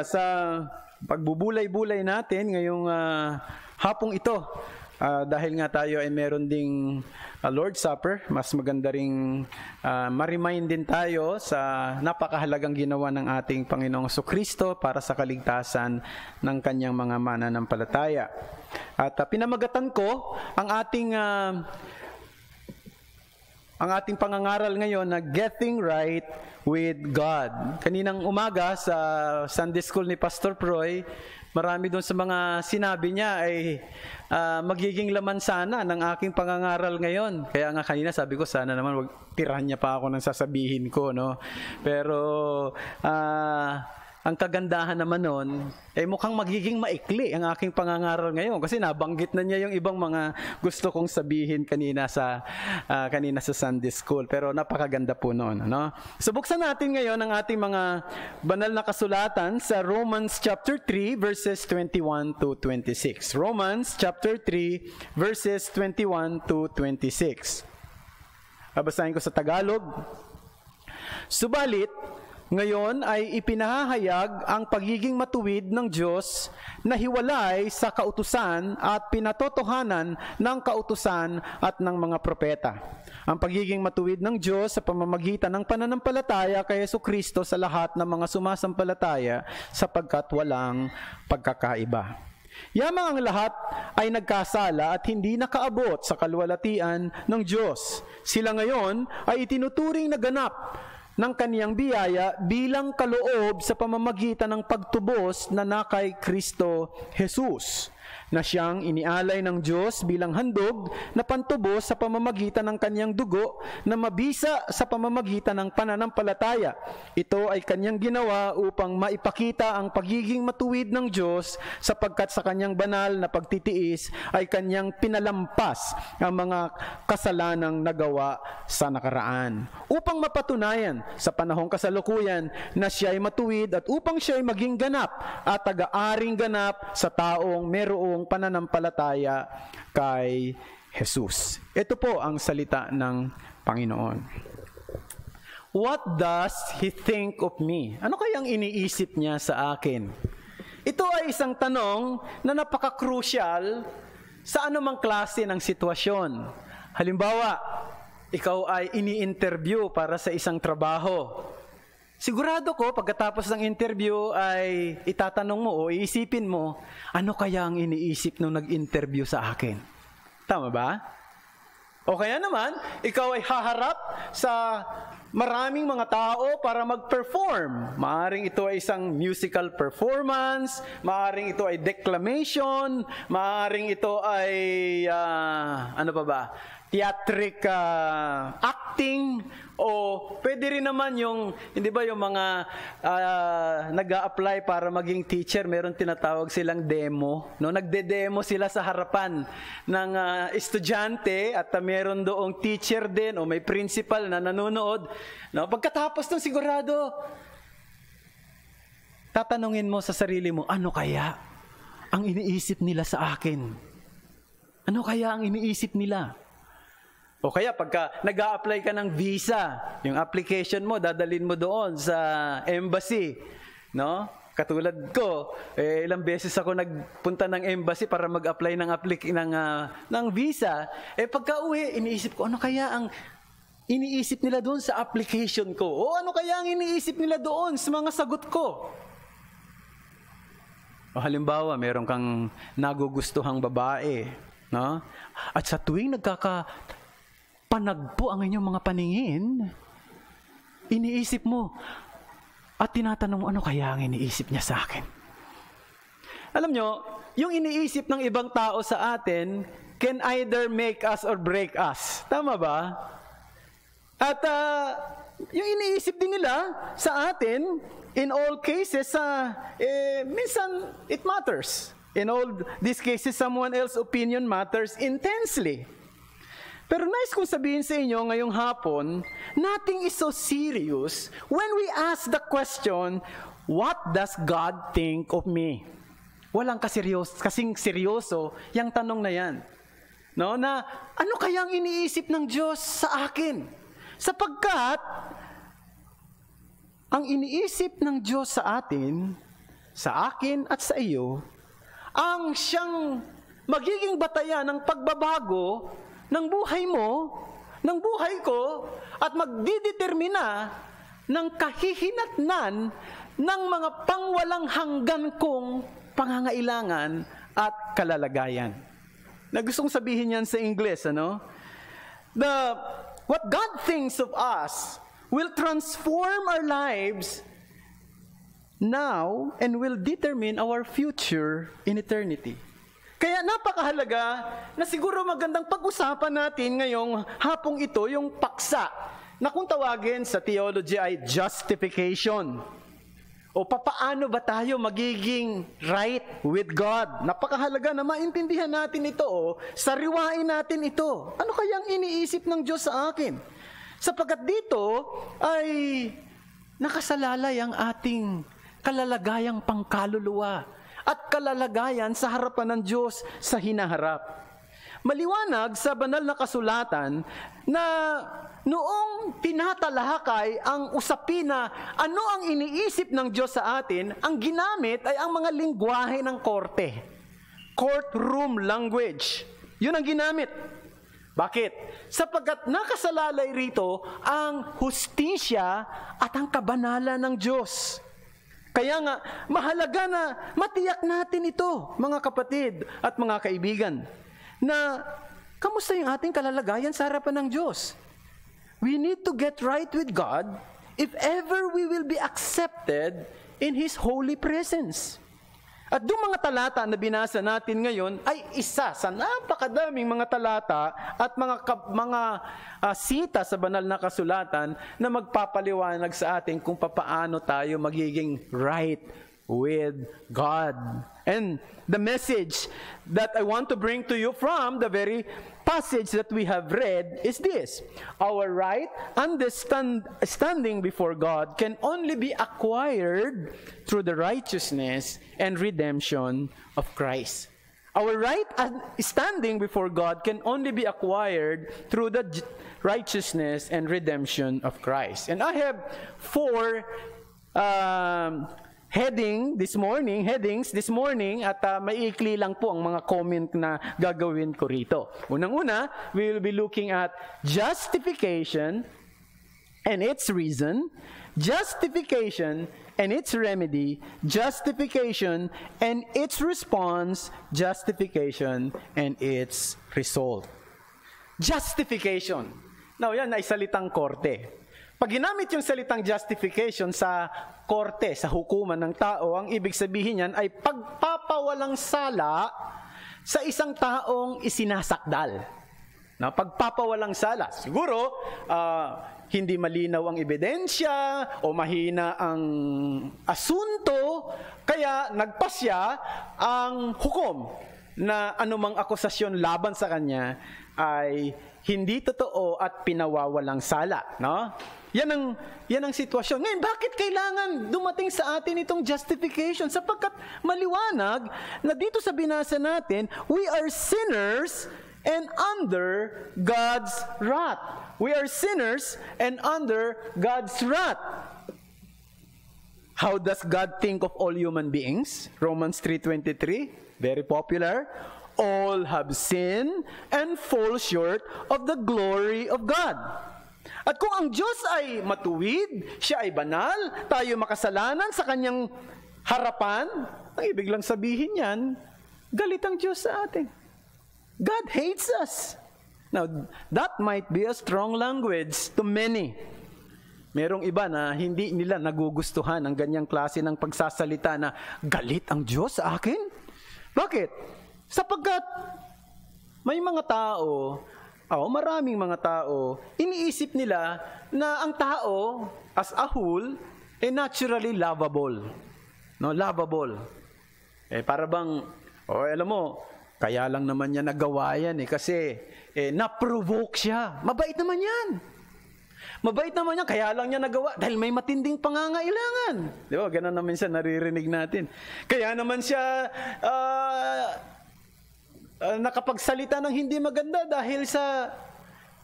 sa pagbubulay-bulay natin ngayong hapong ito, dahil nga tayo ay meron ding Lord's Supper, mas maganda ring ma-remind din tayo sa napakahalagang ginawa ng ating Panginoong Jesucristo para sa kaligtasan ng kanyang mga mananampalataya. At pinamagatan ko ang ating pangangaral ngayon na Getting Right with God. Kaninang umaga sa Sunday School ni Pastor Proy, marami doon sa mga sinabi niya ay magiging laman sana ng aking pangangaral ngayon. Kaya nga kanina sabi ko sana naman wag tirahan niya pa ako ng sasabihin ko, no? Pero ang kagandahan naman nun, mukhang magiging maikli ang aking pangangaral ngayon kasi nabanggit na niya yung ibang mga gusto kong sabihin kanina sa Sunday School. Pero napakaganda po noon. No? So buksan natin ngayon ang ating mga banal na kasulatan sa Romans chapter 3 verses 21 to 26. Romans chapter 3 verses 21 to 26. Babasahin ko sa Tagalog. Subalit, ngayon ay ipinahahayag ang pagiging matuwid ng Diyos na hiwalay sa kautusan at pinatotohanan ng kautusan at ng mga propeta. Ang pagiging matuwid ng Diyos sa pamamagitan ng pananampalataya kay Jesucristo sa lahat ng mga sumasampalataya sapagkat walang pagkakaiba. Yamang ang lahat ay nagkasala at hindi nakaabot sa kaluwalhatian ng Diyos. Sila ngayon ay itinuturing na ganap ng kaniyang biyaya bilang kaloob sa pamamagitan ng pagtubos na kay Kristo Jesus, na siyang inialay ng Diyos bilang handog na pantubos sa pamamagitan ng kaniyang dugo na mabisa sa pamamagitan ng pananampalataya. Ito ay kaniyang ginawa upang maipakita ang pagiging matuwid ng Diyos sapagkat sa kaniyang banal na pagtitiis ay kaniyang pinalampas ang mga kasalanang nagawa sa nakaraan. Upang mapatunayan sa panahong kasalukuyan na siya ay matuwid at upang siya ay maging ganap at taga-aring ganap sa taong merong pananampalataya kay Jesus. Ito po ang salita ng Panginoon. What does He think of me? Ano kayang iniisip niya sa akin? Ito ay isang tanong na napaka-crucial sa anumang klase ng sitwasyon. Halimbawa, ikaw ay ini-interview para sa isang trabaho. Sigurado ko, pagkatapos ng interview ay itatanong mo o iisipin mo, ano kaya ang iniisip nung nag-interview sa akin? Tama ba? O kaya naman, ikaw ay haharap sa maraming mga tao para mag-perform. Maaring ito ay isang musical performance, maaring ito ay declamation, maaring ito ay, theatric acting, o pwede rin naman yung, hindi ba yung mga nag-a-apply para maging teacher, meron tinatawag silang demo, no? Nagde-demo sila sa harapan ng estudyante at meron doong teacher din o may principal na nanonood, no? Pagkatapos ng sigurado, tatanungin mo sa sarili mo, ano kaya ang iniisip nila sa akin? Ano kaya ang iniisip nila? O kaya pagka nag-a-apply ka ng visa, yung application mo, dadalhin mo doon sa embassy, no? Katulad ko, ilang beses ako nagpunta ng embassy para mag-apply ng visa. Pagka uwi, iniisip ko, ano kaya ang iniisip nila doon sa application ko? O ano kaya ang iniisip nila doon sa mga sagot ko? O halimbawa, meron kang nagugustuhang babae, no? At sa tuwing panagpo ang inyong mga paningin, iniisip mo at tinatanong mo, ano kaya ang iniisip niya sa akin? Alam nyo, yung iniisip ng ibang tao sa atin can either make us or break us. Tama ba? At yung iniisip din nila sa atin, in all cases, minsan it matters. In all these cases, someone else's opinion matters intensely. Pero nice kong sabihin sa inyo ngayong hapon, nothing is so serious when we ask the question, what does God think of me? Walang kasing seryoso yung tanong na yan. No? Na ano kayang iniisip ng Diyos sa akin? Sapagkat ang iniisip ng Diyos sa atin, sa akin at sa iyo, ang siyang magiging batayan ng pagbabago ng buhay mo, ng buhay ko, at magdidetermina ng kahihinatnan ng mga pangwalang hanggan kong pangangailangan at kalalagayan. Na gustong sabihin yan sa Ingles, ano? What God thinks of us will transform our lives now and will determine our future in eternity. Kaya napakahalaga na siguro magandang pag-usapan natin ngayong hapong ito, yung paksa na kung tawagin sa theology ay justification. O papaano ba tayo magiging right with God? Napakahalaga na maintindihan natin ito, sariwain natin ito. Ano kayang iniisip ng Diyos sa akin? Sapagkat dito ay nakasalalay ang ating kalalagayang pangkaluluwa at kalalagayan sa harapan ng Diyos sa hinaharap. Maliwanag sa banal na kasulatan na noong tinatalakay ang usapin na ano ang iniisip ng Diyos sa atin, ang ginamit ay ang mga lingwahe ng korte. Courtroom language. Yun ang ginamit. Bakit? Sapagkat nakasalalay rito ang hustisya at ang kabanalan ng Diyos. Kaya nga, mahalaga na matiyak natin ito, mga kapatid at mga kaibigan, na kamusta yung ating kalalagayan sa harapan ng Diyos? We need to get right with God if ever we will be accepted in His holy presence. At doon mga talata na binasa natin ngayon ay isa sa napakadaming mga talata at mga sita sa banal na kasulatan na magpapaliwanag sa atin kung papaano tayo magiging right with God. And the message that I want to bring to you from the very passage that we have read is this: our right understanding before God can only be acquired through the righteousness and redemption of Christ. Our right standing before God can only be acquired through the righteousness and redemption of Christ. And I have four headings this morning at maiikli lang po ang mga comment na gagawin ko rito. Unang-una, we will be looking at justification and its reason, justification and its remedy, justification and its response, justification and its result. Justification. Now, yan ay salitang korte. Pag ginamit yung salitang justification sa korte, sa hukuman ng tao, ang ibig sabihin yan ay pagpapawalang sala sa isang taong isinasakdal. Na pagpapawalang sala. Siguro, hindi malinaw ang ebidensya o mahina ang asunto, kaya nagpasya ang hukom na anumang akusasyon laban sa kanya ay hindi totoo at pinawawalang sala, no? Yan ang sitwasyon. Ngayon, bakit kailangan dumating sa atin itong justification? Sapagkat maliwanag na dito sa binasa natin, we are sinners and under God's wrath. We are sinners and under God's wrath. How does God think of all human beings? Romans 3:23, very popular. All have sinned and fall short of the glory of God. At kung ang Diyos ay matuwid, siya ay banal, tayo makasalanan sa kanyang harapan, ang ibig lang sabihin yan, galit ang Diyos sa atin. God hates us. Now, that might be a strong language to many. Merong iba na hindi nila nagugustuhan ang ganyang klase ng pagsasalita na galit ang Diyos sa akin. Bakit? Sapagkat may mga tao, maraming mga tao, iniisip nila na ang tao as a whole naturally lovable. No, lovable. Para bang alam mo, kaya lang naman niya nagawa yan kasi na-provoke siya. Mabait naman yan. Mabait naman yan, kaya lang niya nagawa dahil may matinding pangangailangan. Di ba? Ganun naman siya naririnig natin. Kaya naman siya nakapagsalita ng hindi maganda dahil sa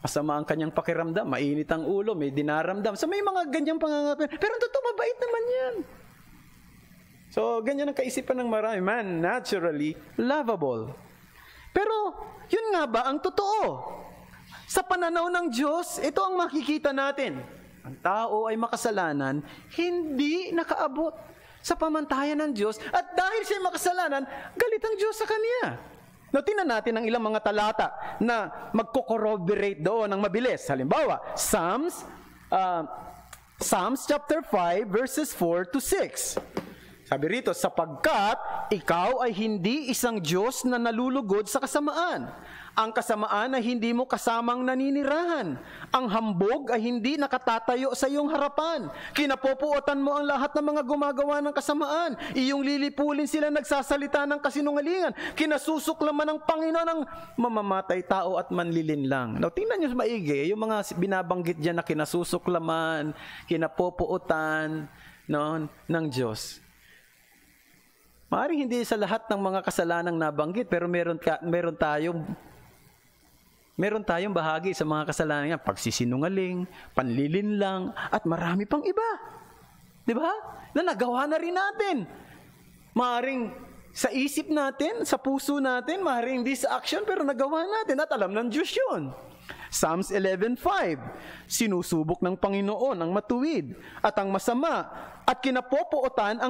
masama ang kanyang pakiramdam, mainit ang ulo, may dinaramdam. So may mga ganyang pangangailangan. Pero totoo, mabait naman yan. So, ganyan ang kaisipan ng marami. Man, naturally lovable. Pero, yun nga ba ang totoo? Sa pananaw ng Diyos, ito ang makikita natin. Ang tao ay makasalanan, hindi nakaabot sa pamantayan ng Diyos. At dahil siya makasalanan, galit ang Diyos sa kanya. Now, tingnan natin ang ilang mga talata na magko-corroborate doon ng mabilis. Halimbawa, Psalms chapter 5, verses 4 to 6. Sabi rito, sapagkat ikaw ay hindi isang Diyos na nalulugod sa kasamaan. Ang kasamaan ay hindi mo kasamang naninirahan. Ang hambog ay hindi nakatatayo sa iyong harapan. Kinapopuotan mo ang lahat ng mga gumagawa ng kasamaan. Iyong lilipulin sila nagsasalita ng kasinungalingan. Kinasusuklaman ng Panginoon ang mamamatay tao at manlilinlang. Now, tingnan nyo maigi, yung mga binabanggit dyan na kinasusuklaman, kinapopuotan ng Diyos. Maaaring hindi sa lahat ng mga kasalanang nabanggit, pero meron tayong bahagi sa mga kasalanan yan. Pagsisinungaling, panlilinlang, at marami pang iba. Di ba? Na nagawa na rin natin. Maaaring sa isip natin, sa puso natin, maaaring hindi sa action, pero nagawa natin at alam ng Diyos yun. Psalms 11:5, sinusubok ng Panginoon ang matuwid at ang masama at kinapopuotan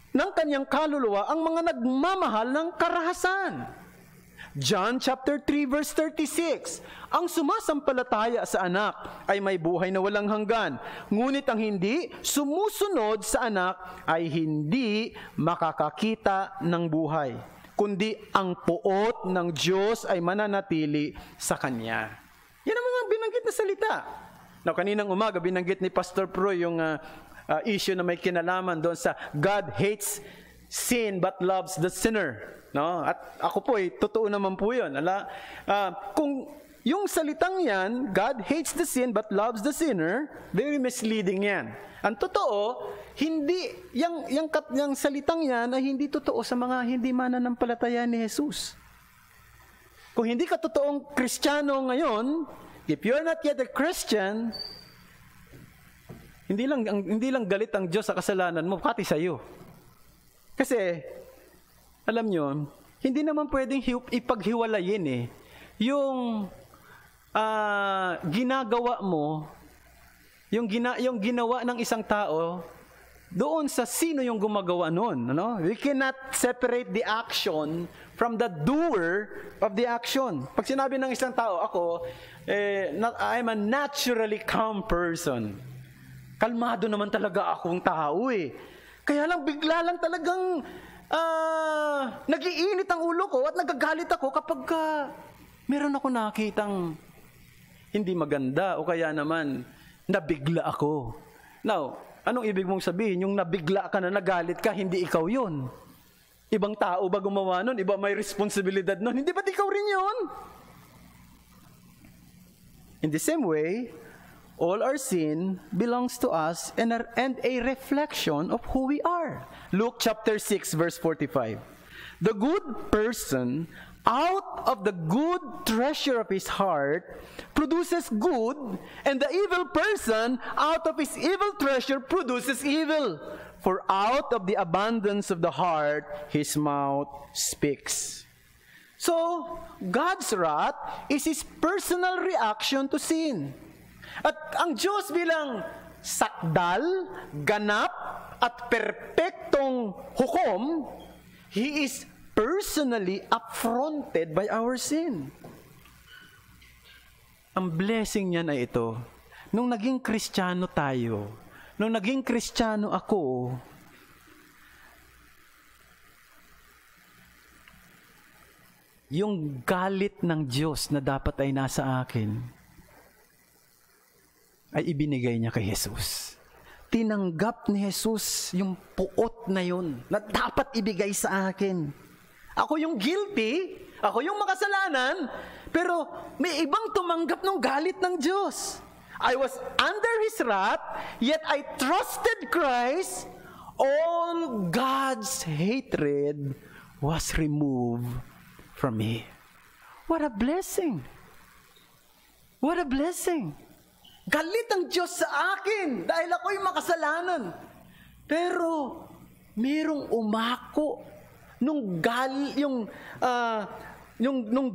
ng kanyang kaluluwa ang mga nagmamahal ng karahasan. John chapter 3 verse 36, ang sumasampalataya sa anak ay may buhay na walang hanggan, ngunit ang hindi sumusunod sa anak ay hindi makakakita ng buhay, kundi ang puot ng Diyos ay mananatili sa kanya. Yan ang mga binanggit na salita. Now, kaninang umaga binanggit ni Pastor Pro yung issue na may kinalaman doon sa God hates sin but loves the sinner. No? At ako po, totoo naman po yun. Kung yung salitang yan, God hates the sin but loves the sinner, very misleading yan. Ang totoo, hindi, yung salitang yan ay hindi totoo sa mga hindi mananampalataya ni Jesus. Kung hindi ka totoong Kristiyano ngayon, if you're not yet a Christian, hindi lang galit ang Diyos sa kasalanan mo, pati sa iyo. Kasi, alam nyo, hindi naman pwedeng ipaghiwalayin yung ginagawa mo, yung ginawa ng isang tao, doon sa sino yung gumagawa nun. Ano? We cannot separate the action from the doer of the action. Pag sinabi ng isang tao, I'm a naturally calm person. Kalmado naman talaga akong tao Kaya lang bigla lang talagang nagiinit ang ulo ko at nagagalit ako kapag meron ako nakitang hindi maganda o kaya naman nabigla ako. Now, anong ibig mong sabihin? Yung nabigla ka na nagalit ka, hindi ikaw yun. Ibang tao ba gumawa nun? Iba may responsibilidad nun? Hindi ba't ikaw rin yun? In the same way, all our sin belongs to us and a reflection of who we are. Luke chapter 6 verse 45. The good person out of the good treasure of his heart produces good, and the evil person out of his evil treasure produces evil. For out of the abundance of the heart, his mouth speaks. So, God's wrath is his personal reaction to sin. At ang Diyos bilang sakdal, ganap, at perpektong hukom, He is personally affronted by our sin. Ang blessing niya na ito, nung naging Kristiyano tayo, nung naging Kristiyano ako, yung galit ng Diyos na dapat ay nasa akin, ay ibinigay niya kay Jesus. Tinanggap ni Jesus yung puot na yun na dapat ibigay sa akin. Ako yung guilty, ako yung makasalanan, pero may ibang tumanggap ng galit ng Diyos. I was under His wrath, yet I trusted Christ. All God's hatred was removed from me. What a blessing! What a blessing! Galit ang Diyos sa akin dahil ako'y makasalanan. Pero merong umako nung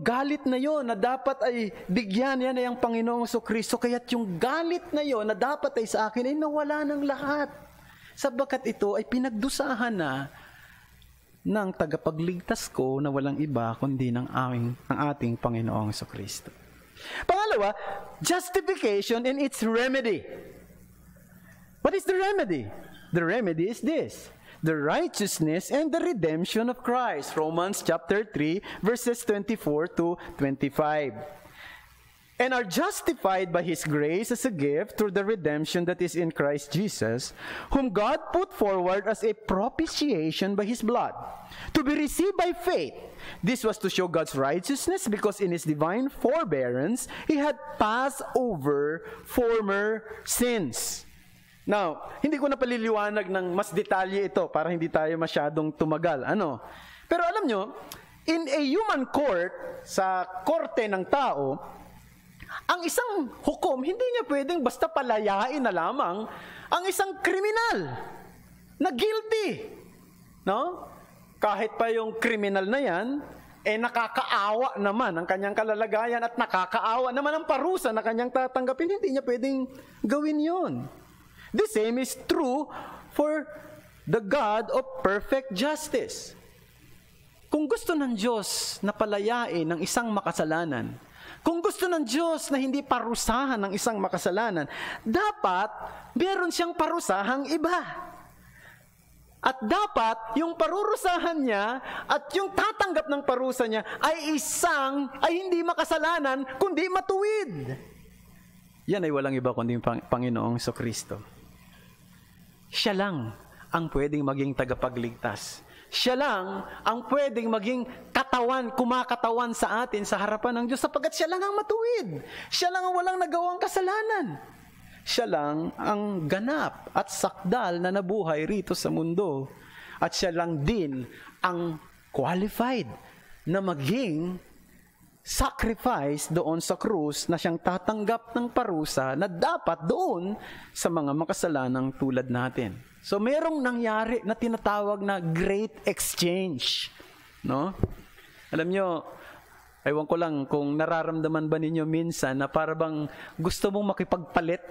galit na yon na dapat ay bigyan yan ay ang Panginoong Jesucristo. Kaya't yung galit na yon na dapat ay sa akin ay nawala ng lahat. Sabagat ito ay pinagdusahan na ng tagapagligtas ko na walang iba kundi ng ating Panginoong Jesucristo. Pangalawa, justification and its remedy. What is the remedy? The remedy is this: the righteousness and the redemption of Christ. Romans chapter 3, verses 24 to 25. And are justified by His grace as a gift through the redemption that is in Christ Jesus, whom God put forward as a propitiation by His blood, to be received by faith. This was to show God's righteousness, because in His divine forbearance, He had passed over former sins. Now, hindi ko na paliliwanag ng mas detalye ito para hindi tayo masyadong tumagal. Pero alam nyo, in a human court, sa korte ng tao, ang isang hukom, hindi niya pwedeng basta palayain na lamang ang isang kriminal na guilty. No? Kahit pa yung kriminal na yan, nakakaawa naman ang kanyang kalalagayan at nakakaawa naman ang parusa na kanyang tatanggapin, hindi niya pwedeng gawin yon. The same is true for the God of perfect justice. Kung gusto ng Diyos na palayain ng isang makasalanan, kung gusto ng Diyos na hindi parusahan ng isang makasalanan, dapat meron siyang parusahang iba. At dapat yung parurusahan niya at yung tatanggap ng parusa niya ay hindi makasalanan, kundi matuwid. Yan ay walang iba kundi yung Panginoong Jesucristo. Siya lang ang pwedeng maging tagapagligtas. Siya lang ang pwedeng maging kumakatawan sa atin sa harapan ng Diyos, sapagkat siya lang ang matuwid. Siya lang ang walang nagawang kasalanan. Siya lang ang ganap at sakdal na nabuhay rito sa mundo. At siya lang din ang qualified na maging sacrifice doon sa krus na siyang tatanggap ng parusa na dapat doon sa mga makasalanang tulad natin. So merong nangyari na tinatawag na great exchange, no? Alam nyo, ewan ko lang kung nararamdaman ba ninyo minsan na para bang gusto mong makipagpalit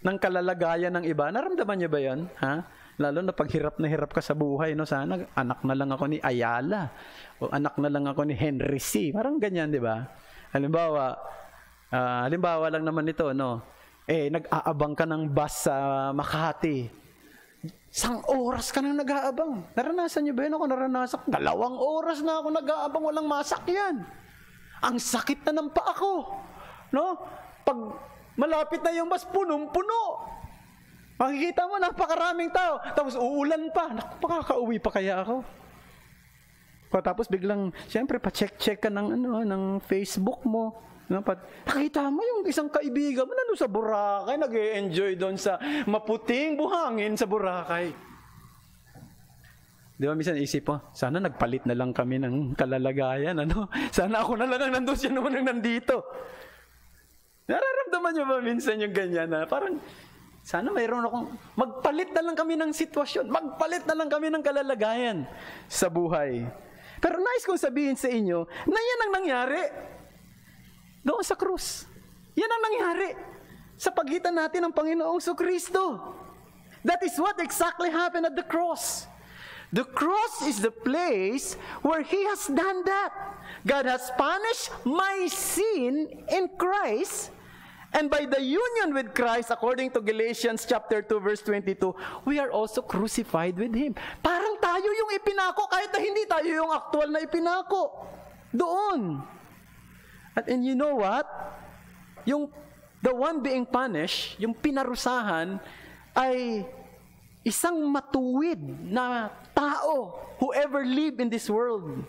ng kalalagayan ng iba. Naramdaman nyo ba yan? Ha? Lalo na pag hirap na hirap ka sa buhay, no? Sana anak na lang ako ni Ayala o anak na lang ako ni Henry C. Parang ganyan, di ba? Halimbawa lang naman ito, no? Nag-aabang ka ng bus sa Makati. 1 oras ka nang nag-aabang. Naranasan niyo ba yun? Ako naranasan. 2 oras na ako nag-aabang, walang masakyan. Ang sakit na ng paa ko. No? Pag malapit na yung bus, punong-puno. Makikita mo, napakaraming tao. Tapos uulan pa. Makakauwi pa kaya ako? Tapos biglang, siyempre, pa-check-check ka ng Facebook mo. Nakita mo yung isang kaibigan mo nandun sa Boracay, nag-e-enjoy doon sa maputing buhangin sa Boracay. Di ba, minsan isip mo, sana nagpalit na lang kami ng kalalagayan, Sana ako na lang ang nandun, siya naman ang nandito. Nararamdaman nyo ba minsan yung ganyan na parang, sana mayroon akong, magpalit na lang kami ng sitwasyon, magpalit na lang kami ng kalalagayan sa buhay. Pero nais kong sabihin sa inyo, na yan ang nangyari doon sa krus. Yan ang nangyari sa pagitan natin ng Panginoong Jesucristo. That is what exactly happened at the cross. The cross is the place where He has done that. God has punished my sin in Christ, and by the union with Christ, according to Galatians chapter 2, verse 22, we are also crucified with Him. Parang tayo yung ipinako, kahit na hindi tayo yung aktual na ipinako. Doon. And you know what? The one being punished, yung pinarusahan, ay isang matuwid na tao, whoever live in this world.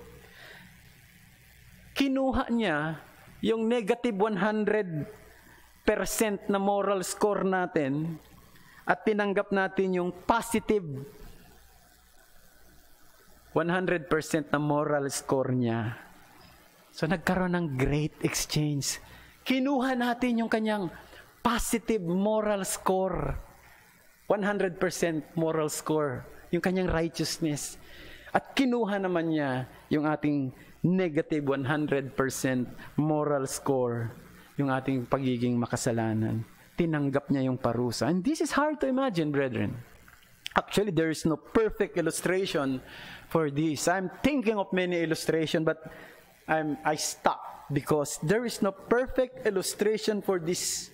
Kinuha niya yung negative 100% na moral score natin at tinanggap natin yung positive 100% na moral score niya. So nagkaroon ng great exchange. Kinuha natin yung kanyang positive moral score. 100% moral score. yung kanyang righteousness. At kinuha naman niya yung ating negative 100% moral score, yung ating pagiging makasalanan. Tinanggap niya yung parusa. And this is hard to imagine, brethren. Actually, there is no perfect illustration for this. I'm thinking of many illustrations, but I stop because there is no perfect illustration for this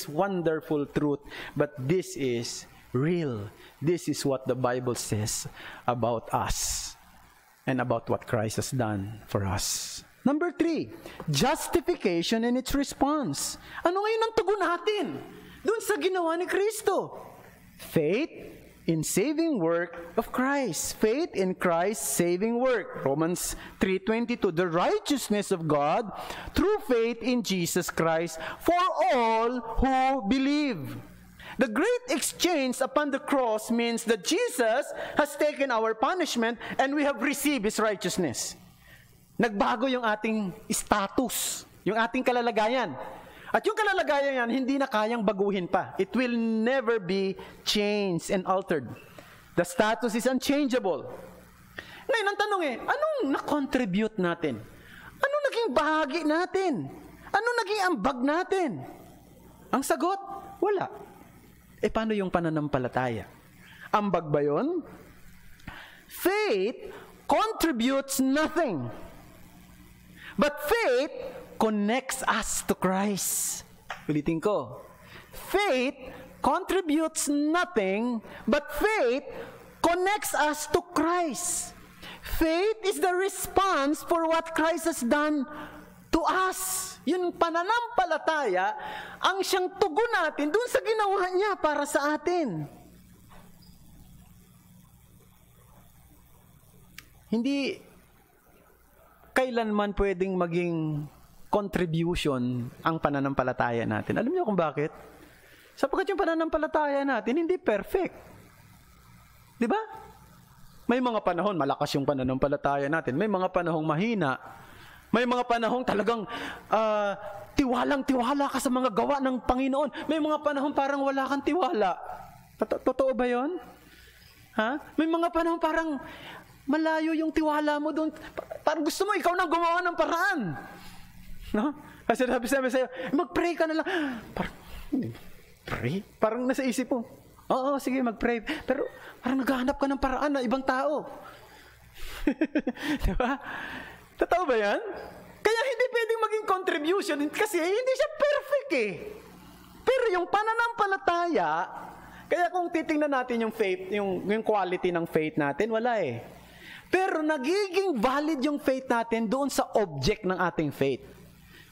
wonderful truth. But this is real. This is what the Bible says about us and about what Christ has done for us. Number 3, justification and its response. Ano ngayon ang tugon natin doon sa ginawa ni Kristo? Faith in saving work of Christ. Faith in Christ's saving work. Romans 3:22, the righteousness of God through faith in Jesus Christ for all who believe. The great exchange upon the cross means that Jesus has taken our punishment and we have received His righteousness. Nagbago yung ating status, yung ating kalalagayan. At yung kalalagayan yan, hindi na kayang baguhin pa. It will never be changed and altered. The status is unchangeable. Ngayon, ang tanong anong na-contribute natin? Anong naging bahagi natin? Anong naging ambag natin? Ang sagot, wala. Paano yung pananampalataya? Ambag ba yun? Faith contributes nothing. But faith connects us to Christ. Ulitin ko. Faith contributes nothing, but faith connects us to Christ. Faith is the response for what Christ has done to us. Yung pananampalataya, ang siyang tugon natin dun sa ginawa niya para sa atin. Hindi kailanman pwedeng maging contribution ang pananampalataya natin. Alam niyo kung bakit? Sapagkat yung pananampalataya natin hindi perfect. Di ba? May mga panahon malakas yung pananampalataya natin. May mga panahong mahina. May mga panahong talagang tiwalang-tiwala ka sa mga gawa ng Panginoon. May mga panahon parang wala kang tiwala. Totoo ba yun? Ha? May mga panahon parang malayo yung tiwala mo doon. Parang gusto mo ikaw nang gumawa ng paraan. No? Kasi sabi sa'yo, mag-pray ka na lang. Pray? Parang nasa isip mo. Oo, sige, mag-pray. Pero parang naghahanap ka ng paraan na ibang tao. Diba? Totoo ba yan? Kaya hindi pwedeng maging contribution kasi hindi siya perfect Pero yung pananampalataya, kaya kung titingnan natin yung faith, yung quality ng faith natin, wala Pero nagiging valid yung faith natin doon sa object ng ating faith.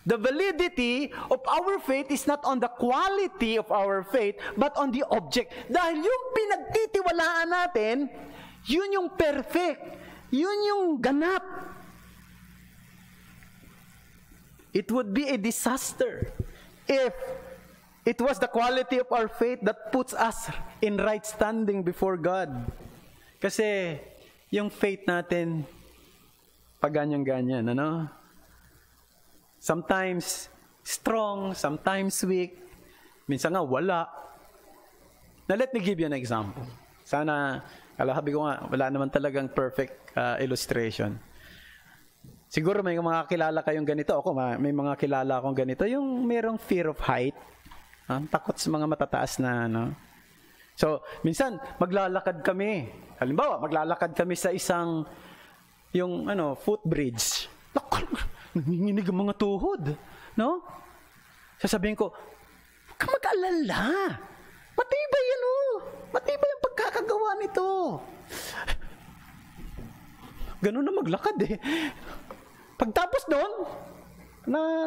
The validity of our faith is not on the quality of our faith, but on the object. Dahil yung pinagtitiwalaan natin, yun yung perfect. Yun yung ganap. It would be a disaster if it was the quality of our faith that puts us in right standing before God. Kasi yung faith natin, paganyan-ganyan, ano? Sometimes strong, sometimes weak, minsan nga wala. Now let me give you an example. Sana, sabi ko nga, wala naman talagang perfect illustration. Siguro may mga kilala kayong ganito. Ako, may mga kilala akong ganito. Yung merong fear of height. Takot sa mga matataas na, So, minsan, maglalakad kami. Halimbawa, maglalakad kami sa isang, footbridge. Nanginginig ang mga tuhod. No? Sasabihin ko, huwag ka mag-alala. Matibay yan, Matibay ang pagkakagawa nito. Ganun na maglakad Pagtapos doon,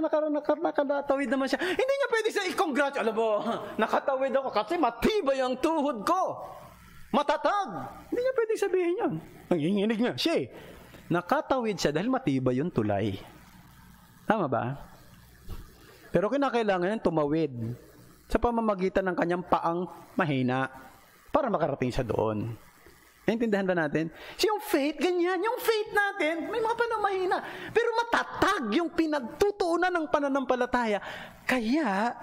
nakatawid naman siya. Hindi niya pwede siya i-congratulate. Alam mo, nakatawid ako kasi matibay ang tuhod ko. Matatag. Hindi niya pwede sabihin yun. Nanginginig nga siya Nakatawid siya dahil matibay yung tulay. Tama ba? Pero kinakailangan niya tumawid sa pamamagitan ng kanyang paang mahina para makarating siya doon. Naintindihan ba natin? So yung faith, ganyan. Yung faith natin, may mga panahon mahina. Pero matatag yung pinagtutuunan ng pananampalataya. Kaya,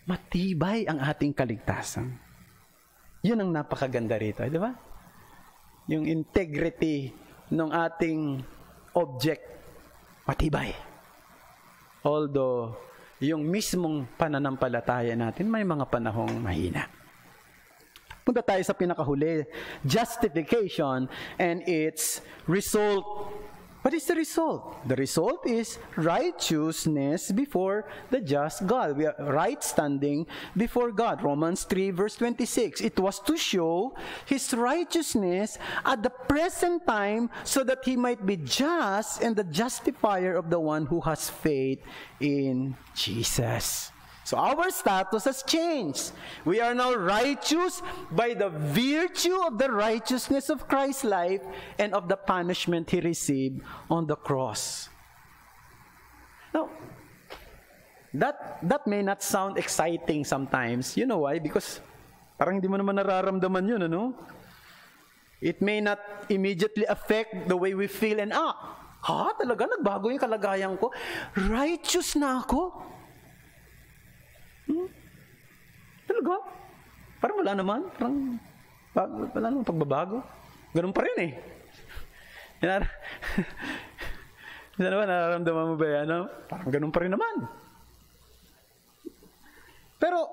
matibay ang ating kaligtasan. Yun ang napakaganda rito. Di ba? yung integrity ng ating object matibay. Although, yung mismong pananampalataya natin, may mga panahong mahina. Punta tayo sa pinakahuli, justification and its result. What is the result? The result is righteousness before the just God. We are right standing before God. Romans 3 verse 26. It was to show His righteousness at the present time so that He might be just and the justifier of the one who has faith in Jesus. So our status has changed. We are now righteous by the virtue of the righteousness of Christ's life and of the punishment He received on the cross. Now, that may not sound exciting sometimes. You know why? Because parang hindi mo naman nararamdaman yun, ano? It may not immediately affect the way we feel and act. Ha? Talaga? Nagbago yung kalagayan ko? Righteous na ako? Talaga? Parang wala naman. Parang wala naman pagbabago. Ganun pa rin eh. Ano ba, nararamdaman mo ba yan? No? Parang ganun pa rin naman. Pero,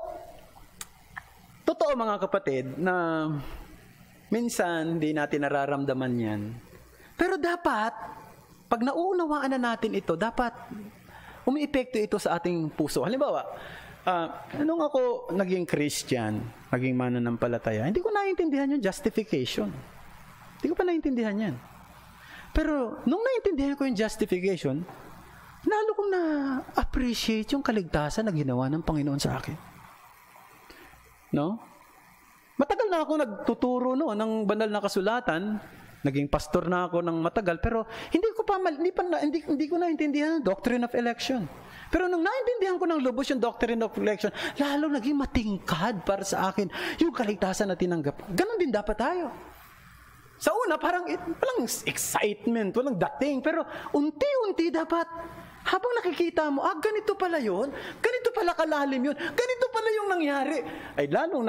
totoo mga kapatid, na minsan hindi natin nararamdaman yan. Pero dapat, pag nauunawaan na natin ito, dapat umiepekto ito sa ating puso. Halimbawa, nung ako naging Christian, naging mananampalataya, hindi ko naiintindihan yung justification. Hindi ko pa naiintindihan yan. Pero, nung naiintindihan ko yung justification, lalo kong na-appreciate yung kaligtasan na ginawa ng Panginoon sa akin. No? Matagal na ako nagtuturo ng banal na kasulatan, naging pastor na ako ng matagal, pero hindi ko naintindihan ang doctrine of election. Pero nung naintindihan ko ng lubos yung doctrine of election, lalo naging matingkad para sa akin yung kaligtasan na tinanggap. Ganon din dapat tayo. Sa una, parang walang excitement, walang dating, pero unti-unti dapat, habang nakikita mo, ganito pala yun, ganito pala kalalim yun, ganito pala yung nangyari, ay lalong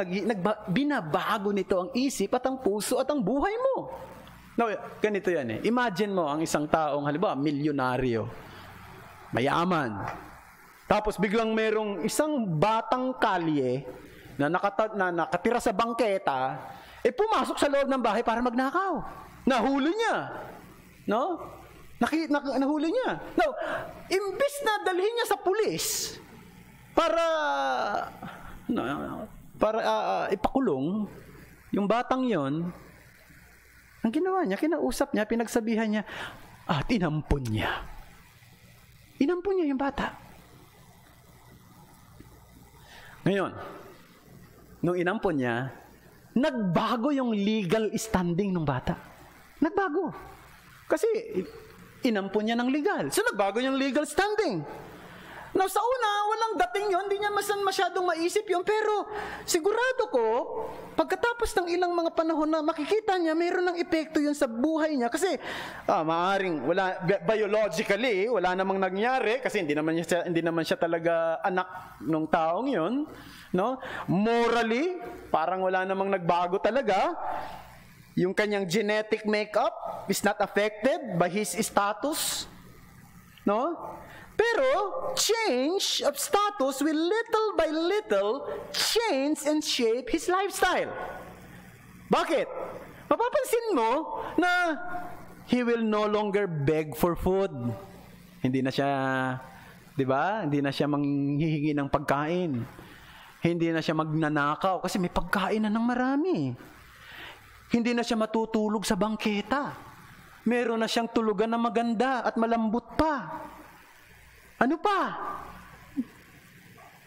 binabago nito ang isip at ang puso at ang buhay mo. Now, ganito yan eh. Imagine mo ang isang taong, halimbawa, milyonaryo, mayaman. Tapos biglang merong isang batang kalye na nakatira sa bangketa, pumasok sa loob ng bahay para magnakaw. Nahuli niya. No? Nahuli niya. Now, imbis na dalhin niya sa pulis para ipakulong yung batang yon, ang ginawa niya, kinausap niya, pinagsabihan niya, at inampun niya. Inampun niya yung bata. Ngayon, nung inampun niya, nagbago yung legal standing ng bata. Nagbago. Kasi inampun niya ng legal. So nagbago yung legal standing. Now sa una, walang dating yun, hindi niya masyadong maisip yun, pero sigurado ko, pagkatapos ng ilang mga panahon na makikita niya, mayroon ng epekto yun sa buhay niya. Kasi maaaring biologically, wala namang nangyari, kasi hindi naman siya talaga anak ng taong yun. No? Morally, parang wala namang nagbago talaga. Yung kanyang genetic makeup is not affected by his status. No? Pero, change of status will little by little change and shape his lifestyle. Bakit? Mapapansin mo na he will no longer beg for food. Hindi na siya, di ba? Hindi na siya manghihingi ng pagkain. Hindi na siya magnanakaw kasi may pagkain na ng marami. Hindi na siya matutulog sa bangketa. Meron na siyang tulugan na maganda at malambot pa. Ano pa?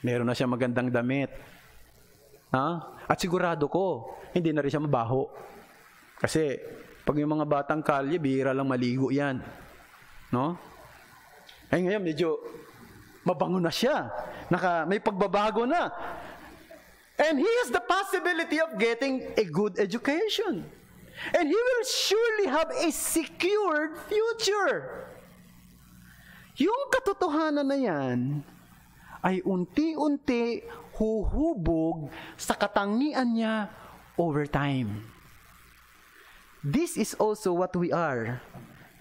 Meron na siya magandang damit. At sigurado ko, hindi na rin siya mabaho. Kasi, pag yung mga batang kalye, bihira lang maligo yan. No? Ay ngayon, medyo mabango na siya. May pagbabago na. And he has the possibility of getting a good education. And he will surely have a secured future. Yung katotohanan na yan ay unti-unti huhubog sa katangian niya over time. This is also what we are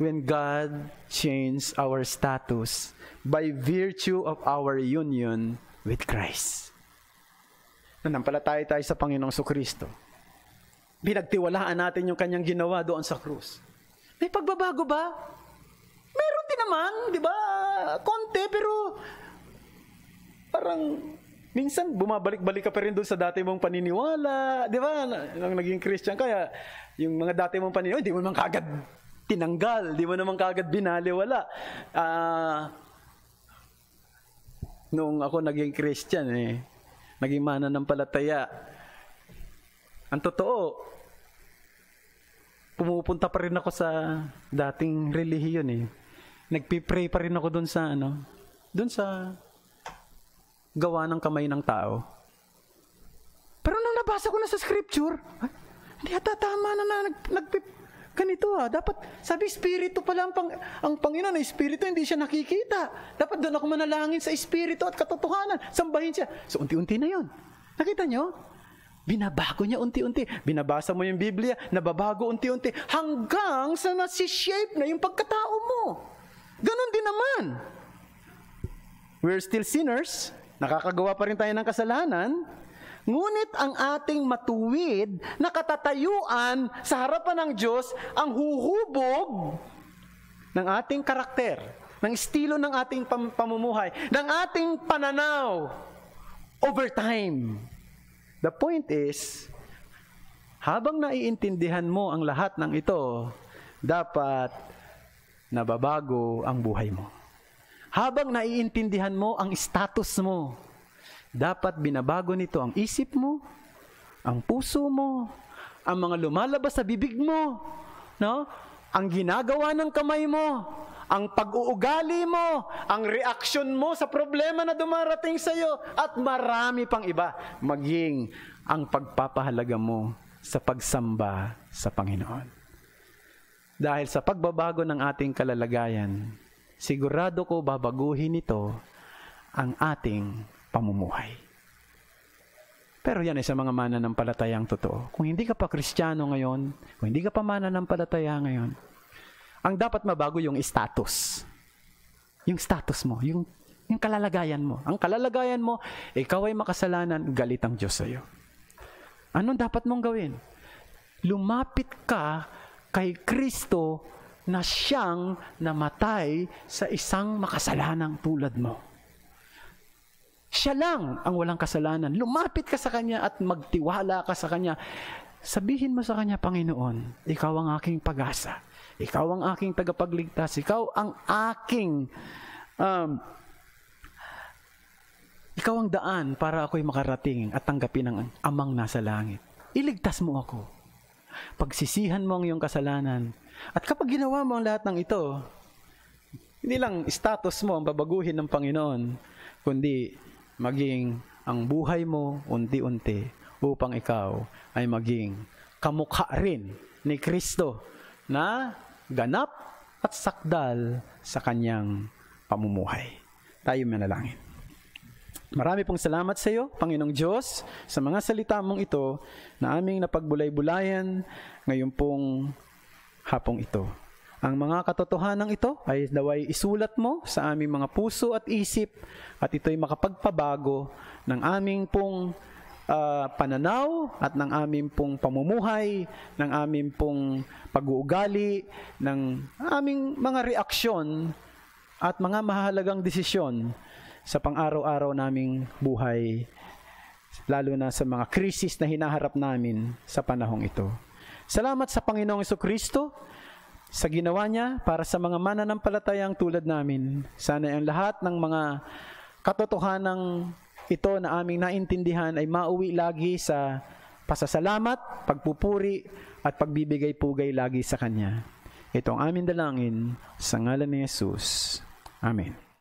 when God changed our status by virtue of our union with Christ. Nanampalataya tayo sa Panginoong Kristo. Pinagtiwalaan natin yung kanyang ginawa doon sa krus. May pagbabago ba? Meron din naman, di ba? Konti, pero parang minsan bumabalik-balik ka pa rin doon sa dati mong paniniwala, di ba? Nang naging Christian kaya yung mga dati mong paniniwala, di mo naman kagad tinanggal, di mo naman kagad binaliwala. Noong ako naging Christian, naging mananampalataya, ang totoo, pumupunta pa rin ako sa dating relihiyon. Nagpipray pa rin ako doon sa doon sa gawa ng kamay ng tao. Pero nung nabasa ko na sa scripture, hindi ata tama na ganito dapat, sabi Espiritu pala ang Panginoon, ang Espiritu hindi siya nakikita. Dapat doon ako manalangin sa Espiritu at katotohanan. Sambahin siya. So unti-unti na yun. Nakita nyo? Binabago niya unti-unti. Binabasa mo yung Biblia, nababago unti-unti, hanggang sa nasi-shape na yung pagkatao mo. Ganon din naman. We're still sinners. Nakakagawa pa rin tayo ng kasalanan. Ngunit ang ating matuwid na katatayuan sa harapan ng Diyos ang huhubog ng ating karakter, ng estilo ng ating pamumuhay, ng ating pananaw over time. The point is, habang naiintindihan mo ang lahat ng ito, dapat nababago ang buhay mo. Habang naiintindihan mo ang status mo, dapat binabago nito ang isip mo, ang puso mo, ang mga lumalabas sa bibig mo, no? Ang ginagawa ng kamay mo, ang pag-uugali mo, ang reaksyon mo sa problema na dumarating sa iyo, at marami pang iba, maging ang pagpapahalaga mo sa pagsamba sa Panginoon. Dahil sa pagbabago ng ating kalalagayan, sigurado ko babaguhin nito ang ating pamumuhay. Pero yan ay sa mga mananampalatayang totoo. Kung hindi ka pa Kristiyano ngayon, kung hindi ka pa mananampalataya ngayon, ang dapat mabago yung status. Yung status mo, yung kalalagayan mo. Ang kalalagayan mo, ikaw ay makasalanan, galit ang Diyos sa iyo. Anong dapat mong gawin? Lumapit ka kay Kristo na siyang namatay sa isang makasalanang tulad mo. Siya lang ang walang kasalanan. Lumapit ka sa Kanya at magtiwala ka sa Kanya. Sabihin mo sa Kanya, Panginoon, Ikaw ang aking pag-asa. Ikaw ang aking tagapagligtas. Ikaw ang aking Ikaw ang daan para ako'y makarating at tanggapin ang Amang nasa langit. Iligtas mo ako. Pagsisihan mo ang iyong kasalanan. At kapag ginawa mo ang lahat ng ito, hindi lang status mo ang babaguhin ng Panginoon, kundi maging ang buhay mo unti-unti upang ikaw ay maging kamukha rin ni Kristo na ganap at sakdal sa kanyang pamumuhay. Tayo manalangin. Marami pong salamat sa iyo, Panginoong Diyos, sa mga salita mong ito na aming napagbulay-bulayan ngayon pong hapong ito. Ang mga katotohanan ito ay naway isulat mo sa aming mga puso at isip at ito'y makapagpabago ng aming pong pananaw at ng aming pong pamumuhay, ng aming pong pag-uugali, ng aming mga reaksyon at mga mahalagang desisyon sa pang-araw-araw naming buhay, lalo na sa mga krisis na hinaharap namin sa panahong ito. Salamat sa Panginoong Jesucristo sa ginawa niya para sa mga mananampalatayang tulad namin. Sana ang lahat ng mga katotohanang ito na aming naintindihan ay mauwi lagi sa pasasalamat, pagpupuri, at pagbibigay-pugay lagi sa Kanya. Ito ang aming dalangin sa ngalan ni Jesus. Amen.